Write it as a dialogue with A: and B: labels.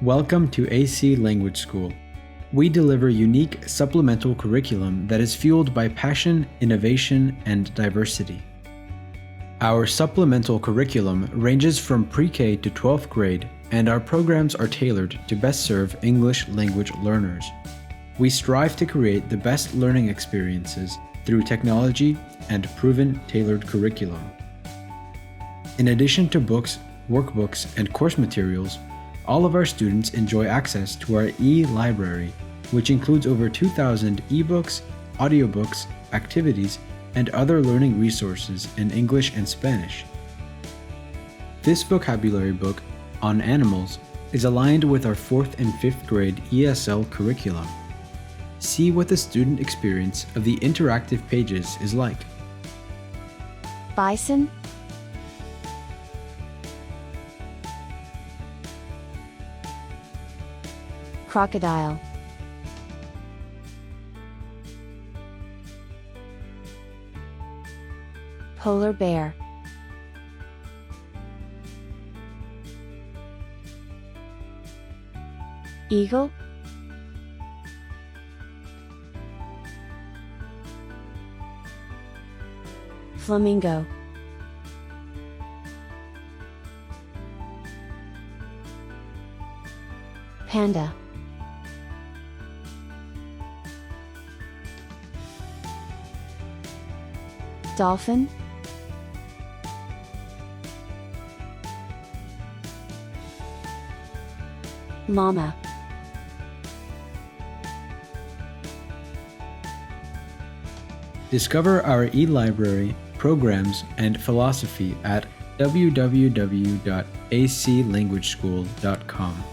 A: Welcome to AC Language School. We deliver unique supplemental curriculum that is fueled by passion, innovation, and diversity. Our supplemental curriculum ranges from pre-K to 12th grade, and our programs are tailored to best serve English language learners. We strive to create the best learning experiences through technology and proven tailored curriculum. In addition to books, workbooks, and course materials, all of our students enjoy access to our e-library, which includes over 2,000 ebooks, audiobooks, activities, and other learning resources in English and Spanish. This vocabulary book, On Animals, is aligned with our 4th and 5th grade ESL curriculum. See what the student experience of the interactive pages is like.
B: Bison, Crocodile, Polar bear, Eagle, Flamingo, Panda, Dolphin, Llama,
A: Discover our e-library, programs, and philosophy at www.aclanguageschool.com.